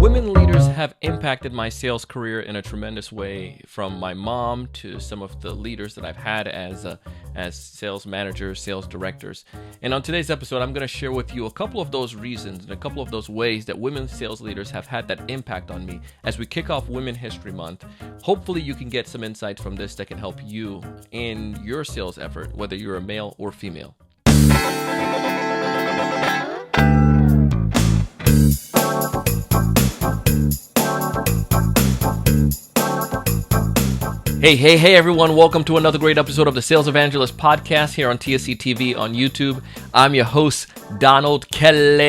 Women leaders have impacted my sales career in a tremendous way, from my mom to some of the leaders that I've had as sales managers, sales directors. And on today's episode, I'm going to share with you a couple of those reasons and a couple of those ways that women sales leaders have had that impact on me as we kick off Women History Month. Hopefully you can get some insights from this that can help you in your sales effort, whether you're a male or female. Hey, everyone. Welcome to another great episode of the Sales Evangelist Podcast here on TSC TV on YouTube. I'm your host, Donald Kelly,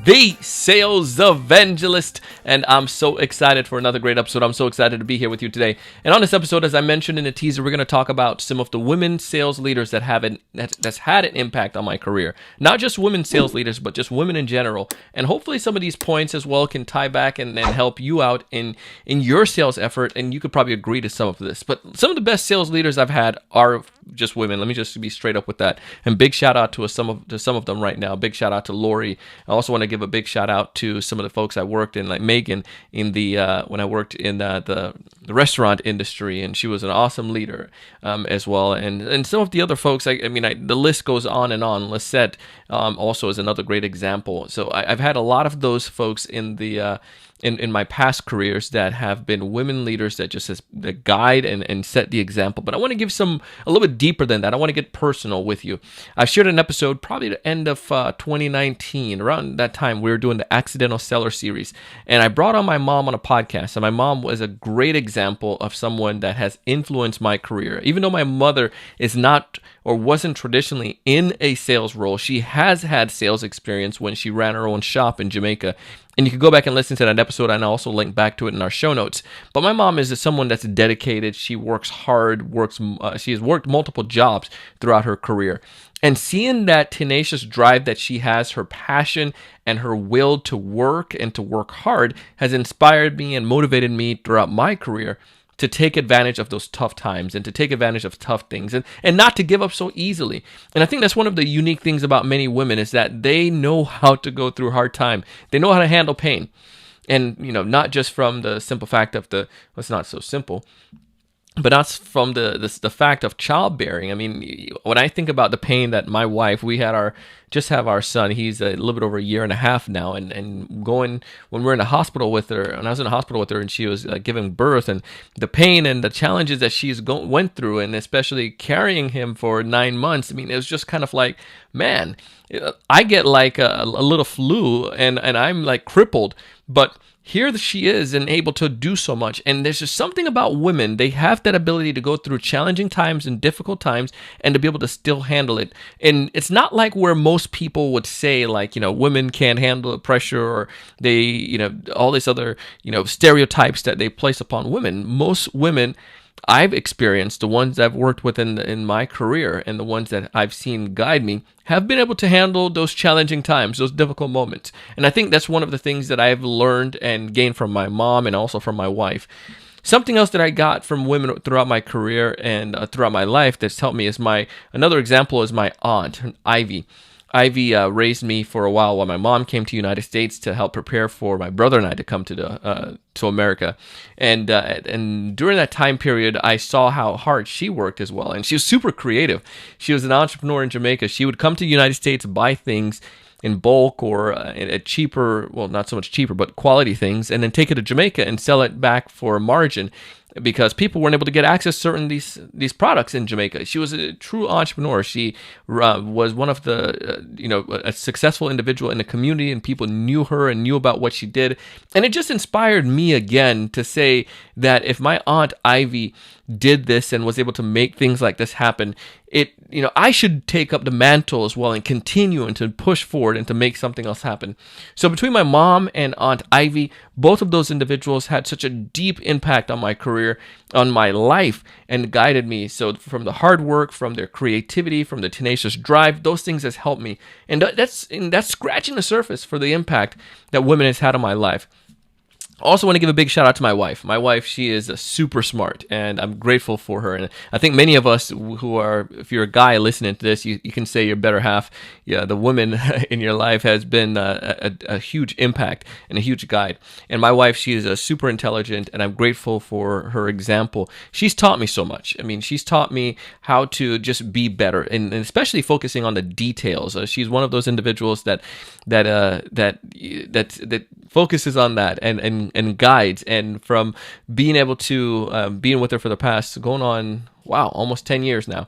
the Sales Evangelist, and I'm so excited for another great episode. I'm so excited to be here with you today. And on this episode, as I mentioned in the teaser, we're going to talk about some of the women sales leaders that's had an impact on my career. Not just women sales leaders, but just women in general. And hopefully some of these points as well can tie back and help you out in your sales effort. And you could probably agree to some of this. But some of the best sales leaders I've had are just women. Let me just be straight up with that. And big shout out to some of them right now. Big shout out to Lori. I also want to give a big shout out to some of the folks I worked in, like Megan, in the when I worked in the restaurant industry, and she was an awesome leader as well. And some of the other folks, the list goes on and on. Lisette also is another great example. So I've had a lot of those folks in the in my past careers that have been women leaders that guide and set the example. But I want to give a little bit deeper than that. I want to get personal with you. I shared an episode probably the end of 2019. Around that time, we were doing the Accidental Seller series. And I brought on my mom on a podcast. And my mom was a great example of someone that has influenced my career. Even though my mother is not or wasn't traditionally in a sales role, she has had sales experience when she ran her own shop in Jamaica. And you can go back and listen to that episode, and I'll also link back to it in our show notes. But my mom is someone that's dedicated. She works hard, she has worked multiple jobs throughout her career. And seeing that tenacious drive that she has, her passion and her will to work and to work hard has inspired me and motivated me throughout my career to take advantage of those tough times and to take advantage of tough things and not to give up so easily. And I think that's one of the unique things about many women is that they know how to go through hard time. They know how to handle pain. And, not just from the simple fact of it's not so simple, but that's from the fact of childbearing. I mean, when I think about the pain that my wife, we have our son. He's a little bit over a year and a half now, and going when we're in the hospital with her, and I was in the hospital with her, and she was giving birth, and the pain and the challenges that she's went through, and especially carrying him for 9 months. I mean, it was just kind of like, man, I get like a little flu, and I'm like crippled, but here she is and able to do so much. And there's just something about women. They have that ability to go through challenging times and difficult times and to be able to still handle it. And it's not like where most people would say, women can't handle the pressure, or they, all these other, stereotypes that they place upon women. Most women I've experienced, the ones I've worked with in my career and the ones that I've seen guide me, have been able to handle those challenging times, those difficult moments. And I think that's one of the things that I've learned and gained from my mom and also from my wife. Something else that I got from women throughout my career and throughout my life that's helped me is another example is my aunt, Ivy. Ivy raised me for a while my mom came to the United States to help prepare for my brother and I to come to America. And during that time period, I saw how hard she worked as well. And she was super creative. She was an entrepreneur in Jamaica. She would come to the United States, buy things in bulk or at cheaper, well, not so much cheaper, but quality things, and then take it to Jamaica and sell it back for a margin, because people weren't able to get access to certain these products in Jamaica. She was a true entrepreneur. She was one of the, a successful individual in the community, and people knew her and knew about what she did. And it just inspired me again to say that if my Aunt Ivy did this and was able to make things like this happen, I should take up the mantle as well and continue and to push forward and to make something else happen. So between my mom and Aunt Ivy, both of those individuals had such a deep impact on my career, on my life, and guided me. So from the hard work, from their creativity, from the tenacious drive, those things has helped me. And that's scratching the surface for the impact that women has had on my life. Also want to give a big shout out to my wife. My wife, she is super smart, and I'm grateful for her. And I think many of us who are, if you're a guy listening to this, you can say your better half, yeah, the woman in your life has been a huge impact and a huge guide. And my wife, she is super intelligent, and I'm grateful for her example. She's taught me so much. I mean, she's taught me how to just be better, and especially focusing on the details. She's one of those individuals that focuses on that and guides. And from being able to being with her for the past going on almost 10 years now,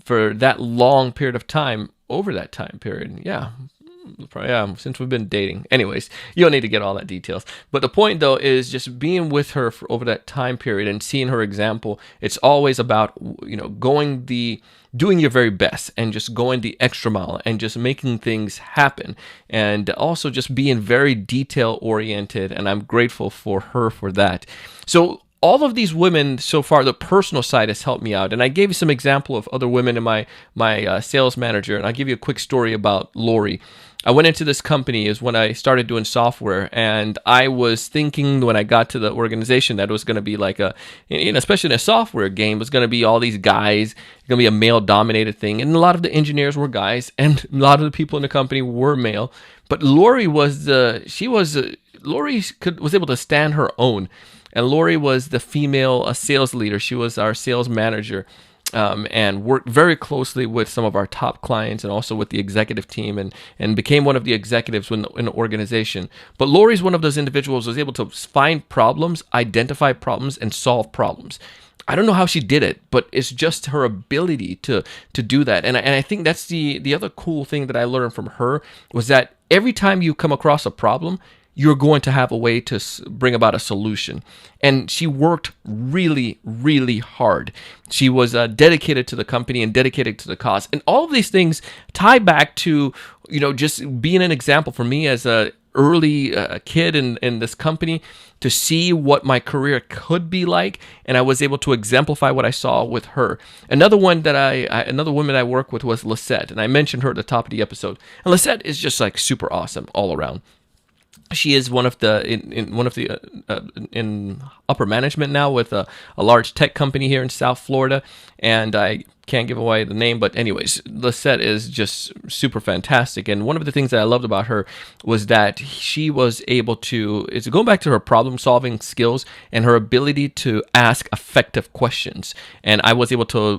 for that long period of time, over that time period, since we've been dating. Anyways, you don't need to get all that details. But the point, though, is just being with her for over that time period and seeing her example. It's always about, doing your very best and just going the extra mile and just making things happen, and also just being very detail oriented. And I'm grateful for her for that. So all of these women so far, the personal side has helped me out. And I gave you some example of other women in my sales manager. And I'll give you a quick story about Lori. I went into this company is when I started doing software, and I was thinking when I got to the organization that it was going to be like especially in a software game, it was going to be all these guys, going to be a male-dominated thing, and a lot of the engineers were guys, and a lot of the people in the company were male. But Lori was able to stand her own, and Lori was the female sales leader. She was our sales manager. And worked very closely with some of our top clients and also with the executive team, and became one of the executives in the organization. But Lori's one of those individuals who was able to find problems, identify problems, and solve problems. I don't know how she did it, but it's just her ability to do that. And I think that's the other cool thing that I learned from her was that every time you come across a problem, you're going to have a way to bring about a solution. And she worked really, really hard. She was dedicated to the company and dedicated to the cause. And all of these things tie back to, just being an example for me as a early kid in this company, to see what my career could be like. And I was able to exemplify what I saw with her. Another woman I work with was Lisette. And I mentioned her at the top of the episode. And Lisette is just like super awesome all around. She is one of the in upper management now with a large tech company here in South Florida, and I can't give away the name, but anyways, Lisette is just super fantastic. And one of the things that I loved about her was that she was able to, it's going back to her problem solving skills and her ability to ask effective questions. And I was able to,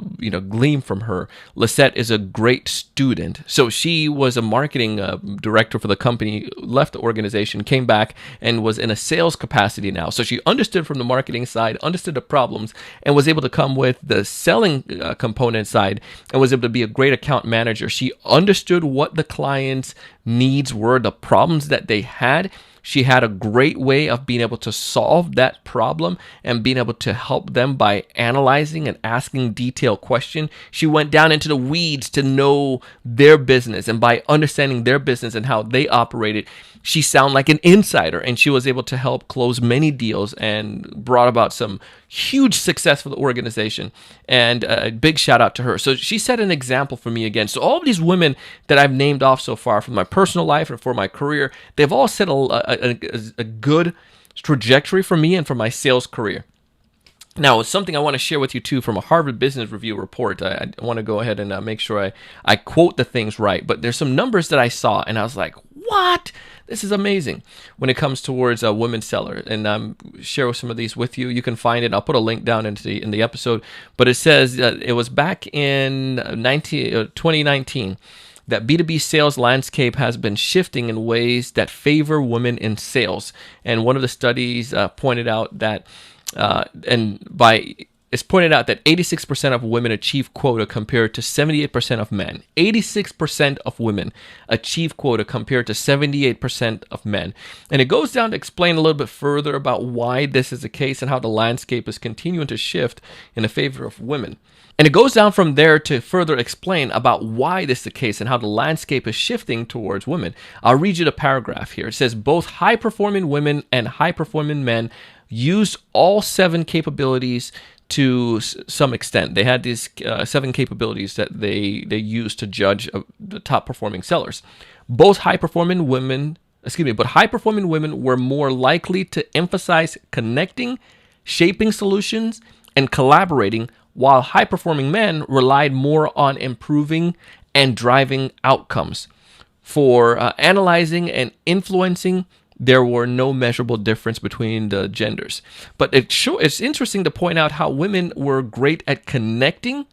glean from her. Lisette is a great student. So she was a marketing director for the company, left the organization, came back, and was in a sales capacity now. So she understood from the marketing side, understood the problems, and was able to come with the selling component side, and was able to be a great account manager. She understood what the client's needs were, the problems that they had. She had a great way of being able to solve that problem and being able to help them by analyzing and asking detailed questions. She went down into the weeds to know their business, and by understanding their business and how they operated, she sounded like an insider, and she was able to help close many deals and brought about some huge success for the organization. And a big shout out to her. So she set an example for me again. So all of these women that I've named off so far from my personal life and for my career, they've all set a good trajectory for me and for my sales career. Now, something I want to share with you too from a Harvard Business Review report. I want to go ahead and make sure I quote the things right. But there's some numbers that I saw, and I was like, what? This is amazing when it comes towards a women seller. And share some of these with you. You can find it. I'll put a link down in the episode. But it says it was back in 2019 that B2B sales landscape has been shifting in ways that favor women in sales. And one of the studies pointed out that it's pointed out that 86% of women achieve quota compared to 78% of men. 86% of women achieve quota compared to 78% of men. And it goes down to explain a little bit further about why this is the case and how the landscape is continuing to shift in the favor of women. And it goes down from there to further explain about why this is the case and how the landscape is shifting towards women. I'll read you the paragraph here. It says both high-performing women and high-performing men use all 7 capabilities to some extent. They had these 7 capabilities that they use to judge the top performing sellers. Both high performing women but high-performing women were more likely to emphasize connecting, shaping solutions, and collaborating, while high-performing men relied more on improving and driving outcomes. For analyzing and influencing, there were no measurable difference between the genders. But it's interesting to point out how women were great at connecting,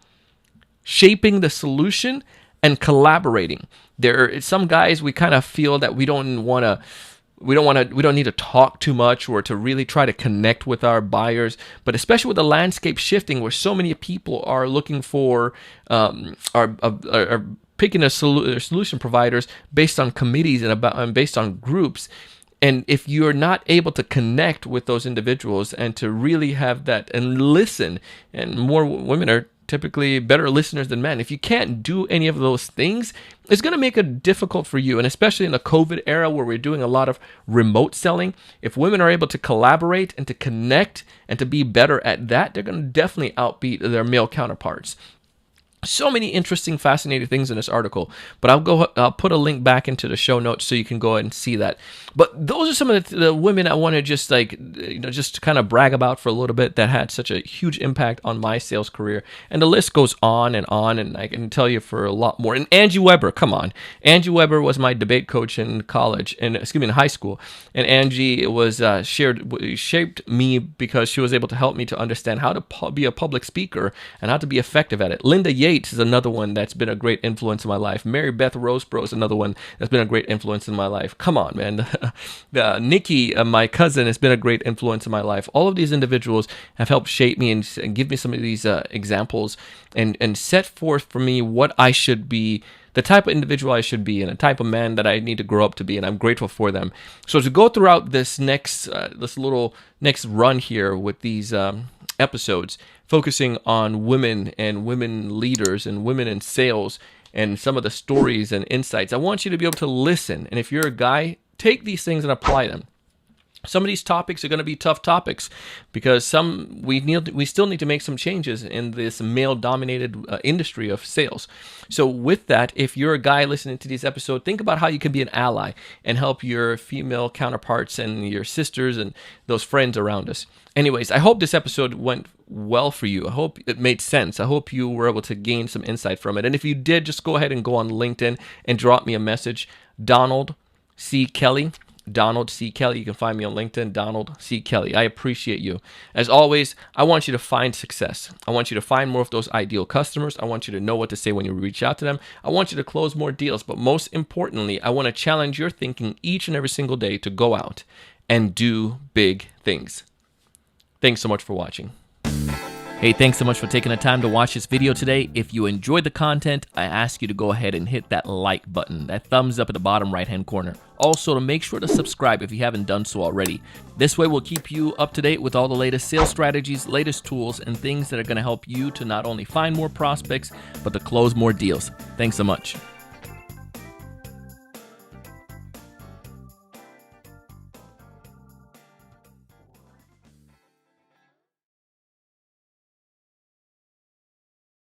shaping the solution, and collaborating. There are some guys we kind of feel that we don't need to talk too much or to really try to connect with our buyers. But especially with the landscape shifting, where so many people are looking for are picking solution providers based on committees and based on groups. And if you're not able to connect with those individuals and to really have that and listen, and more women are typically better listeners than men. If you can't do any of those things, it's going to make it difficult for you. And especially in the COVID era where we're doing a lot of remote selling, if women are able to collaborate and to connect and to be better at that, they're going to definitely outbeat their male counterparts. So many interesting, fascinating things in this article, but I'll put a link back into the show notes so you can go ahead and see that. But those are some of the women I want to just just kind of brag about for a little bit that had such a huge impact on my sales career. And the list goes on, and I can tell you for a lot more. And Angie Weber, come on. Angie Weber was my debate coach in college, in high school. And Angie was shaped me because she was able to help me to understand how to be a public speaker and how to be effective at it. Linda Yates is another one that's been a great influence in my life. Mary Beth Roseborough is another one that's been a great influence in my life. Come on, man. Nikki, my cousin, has been a great influence in my life. All of these individuals have helped shape me and give me some of these examples and set forth for me what I should be, the type of individual I should be, and the type of man that I need to grow up to be, and I'm grateful for them. So to go throughout this next run here with these episodes, focusing on women and women leaders and women in sales and some of the stories and insights, I want you to be able to listen. And if you're a guy, take these things and apply them. Some of these topics are going to be tough topics because we still need to make some changes in this male-dominated industry of sales. So with that, if you're a guy listening to this episode, think about how you can be an ally and help your female counterparts and your sisters and those friends around us. Anyways, I hope this episode went well for you. I hope it made sense. I hope you were able to gain some insight from it. And if you did, just go ahead and go on LinkedIn and drop me a message. Donald C. Kelly. Donald C. Kelly. You can find me on LinkedIn, Donald C. Kelly. I appreciate you. As always, I want you to find success. I want you to find more of those ideal customers. I want you to know what to say when you reach out to them. I want you to close more deals. But most importantly, I want to challenge your thinking each and every single day to go out and do big things. Thanks so much for watching. Hey, thanks so much for taking the time to watch this video today. If you enjoyed the content, I ask you to go ahead and hit that like button, that thumbs up at the bottom right-hand corner. Also, to make sure to subscribe if you haven't done so already. This way we'll keep you up to date with all the latest sales strategies, latest tools, and things that are going to help you to not only find more prospects, but to close more deals. Thanks so much.